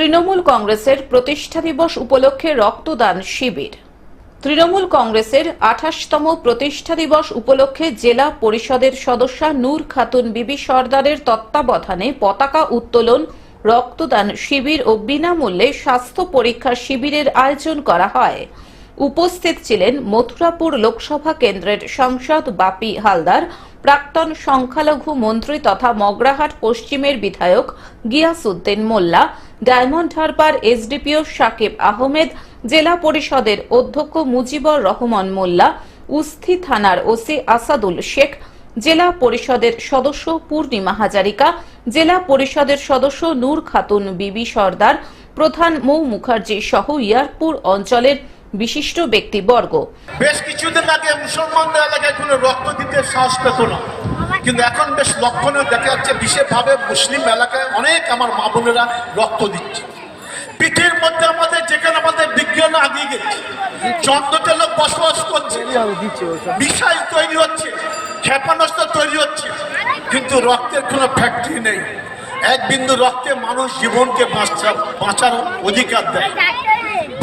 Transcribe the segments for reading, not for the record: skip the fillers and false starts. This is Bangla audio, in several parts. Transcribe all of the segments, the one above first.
তৃণমূল কংগ্রেসের প্রতিষ্ঠা দিবস উপলক্ষে রক্তদান শিবির। তৃণমূল কংগ্রেসের ২৮তম প্রতিষ্ঠা দিবস উপলক্ষে জেলা পরিষদের সদস্যা নূর খাতুন বিবি সর্দারের তত্ত্বাবধানে পতাকা উত্তোলন, রক্তদান শিবির ও বিনামূল্যে স্বাস্থ্য পরীক্ষা শিবিরের আয়োজন করা হয়। উপস্থিত ছিলেন মথুরাপুর লোকসভা কেন্দ্রের সাংসদ বাপি হালদার, প্রাক্তন সংখ্যালঘু মন্ত্রী তথা মগরাহাট পশ্চিমের বিধায়ক গিয়াসউদ্দিন মোল্লা, ডায়মন্ড হারবার এসডিপিও সাকিব আহমেদ, জেলা পরিষদের অধ্যক্ষ মুজিবুর রহমান মোল্লা, উস্থি থানার ওসি আসাদুল শেখ, জেলা পরিষদের সদস্য পূর্ণিমা হাজারিকা, জেলা পরিষদের সদস্য নূর খাতুন বিবি সর্দার, প্রধান মৌ মুখার্জি সহ ইয়ারপুর অঞ্চলের বিশিষ্ট ব্যক্তিবর্গ। বেশ কিছুদিন আগে মুসলমানদের এলাকায় কোনো রক্ত দিতে সাহস পেত না, কিন্তু এখন বেশ লক্ষণীয় দেখা যাচ্ছে বিশেষভাবে মুসলিম এলাকায় অনেক আমার মা বোনেরা রক্ত দিচ্ছে। পিঠের মধ্যে আমাদের যেখানে আমাদের বিজ্ঞান আগিয়ে গেছে, চন্দ্রতে লোক বসবাস করছে, মিসাইল তৈরি হচ্ছে, ক্ষেপণাস্ত্র তৈরি হচ্ছে, কিন্তু রক্তের কোনো ফ্যাক্টরি নেই। এক বিন্দু রক্তে মানুষ জীবনকে বাঁচার অধিকার দেয়।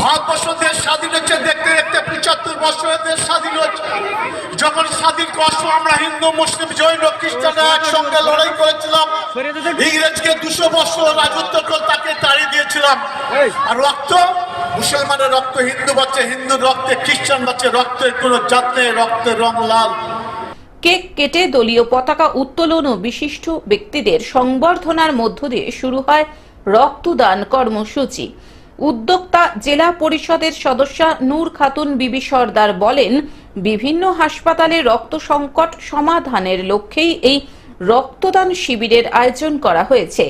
ভারতবর্ষ দেশ স্বাধীন হচ্ছে দেখতে দেখতে ৭৫ বছরের দেশ স্বাধীন হচ্ছে। যখন স্বাধীন কষ্ট আমরা হিন্দু, মুসলিম, জৈন, খ্রিস্টানরা একসঙ্গে লড়াই করেছিলাম। ইংরেজকে ২০০ বছর রাজত্ব করে তাকে তাড়িয়ে দিয়েছিলাম। আর রক্ত, মুসলমানের রক্ত হিন্দু বাচ্চা, হিন্দুর রক্তে খ্রিস্টান বাচ্চা, রক্তের কোনো জাত নেই, রক্তের রং লাল। কেক কেটে দলীয় পতাকা উত্তোলন ও বিশিষ্ট ব্যক্তিদের সংবর্ধনার মধ্য দিয়ে শুরু হয় রক্তদান কর্মসূচি। উদ্যোক্তা জেলা পরিষদের সদস্যা নূর খাতুন বিবি সর্দার বলেন, বিভিন্ন হাসপাতালে রক্ত সংকট সমাধানের লক্ষ্যেই এই রক্তদান শিবিরের আয়োজন করা হয়েছে।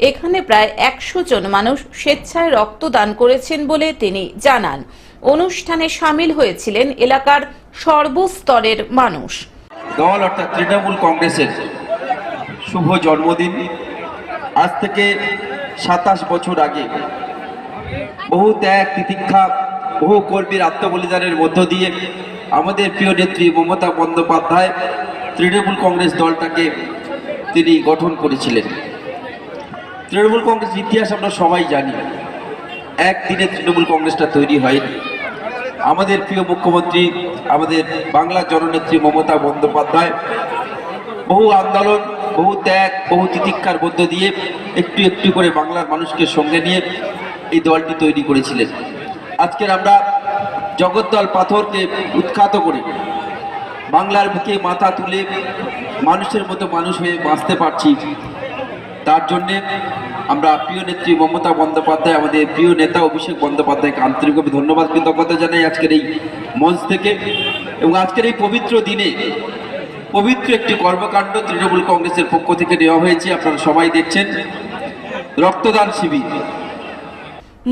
এখানে প্রায় ১০০ জন মানুষ স্বেচ্ছায় রক্তদান করেছেন বলে তিনি জানান। অনুষ্ঠানে সামিল হয়েছিলেন এলাকার সর্বস্তরের মানুষ। দল অর্থাৎ তৃণমূল কংগ্রেসের শুভ জন্মদিন। আজ থেকে ২৭ বছর আগে বহু ত্যাগ তিতিক্ষা, বহু কর্মীর আত্মবলিদানের মধ্য দিয়ে আমাদের প্রিয় নেত্রী মমতা বন্দ্যোপাধ্যায় তৃণমূল কংগ্রেস দলটাকে তিনি গঠন করেছিলেন। তৃণমূল কংগ্রেস ইতিহাস আমরা সবাই জানি। একদিনে তৃণমূল কংগ্রেসটা তৈরি হয়নি। আমাদের প্রিয় মুখ্যমন্ত্রী, আমাদের বাংলার জননেত্রী মমতা বন্দ্যোপাধ্যায় বহু আন্দোলন, বহু ত্যাগ, বহু তিতিক্ষার মধ্য দিয়ে একটু একটু করে বাংলার মানুষকে সঙ্গে নিয়ে এই দলটি তৈরি করেছিলেন। আজকের আমরা জগদ্দল পাথরকে উৎখাত করে বাংলার বুকে মাথা তুলে মানুষের মতো মানুষ হয়ে বাঁচতে পারছি। তার জন্যে আমরা প্রিয় নেত্রী মমতা বন্দ্যোপাধ্যায়, আমাদের প্রিয় নেতা অভিষেক বন্দ্যোপাধ্যায়কে আন্তরিকভাবে ধন্যবাদ কৃতজ্ঞতা জানাই আজকের এই মঞ্চ থেকে। এবং আজকের এই পবিত্র দিনে পবিত্র একটি কর্মকাণ্ড তৃণমূল কংগ্রেসের পক্ষ থেকে নেওয়া হয়েছে, আপনারা সবাই দেখছেন, রক্তদান শিবির।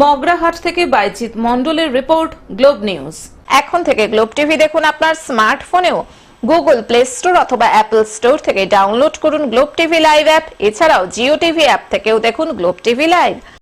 মগরাহাট থেকে বাইজিৎ মণ্ডলের রিপোর্ট, গ্লোব নিউজ। এখন থেকে গ্লোব টিভি দেখুন আপনার স্মার্টফোনেও। গুগল প্লে স্টোর অথবা অ্যাপল স্টোর থেকে ডাউনলোড করুন গ্লোব টিভি লাইভ অ্যাপ। এছাড়াও জিও টিভি অ্যাপ থেকেও দেখুন গ্লোব টিভি লাইভ।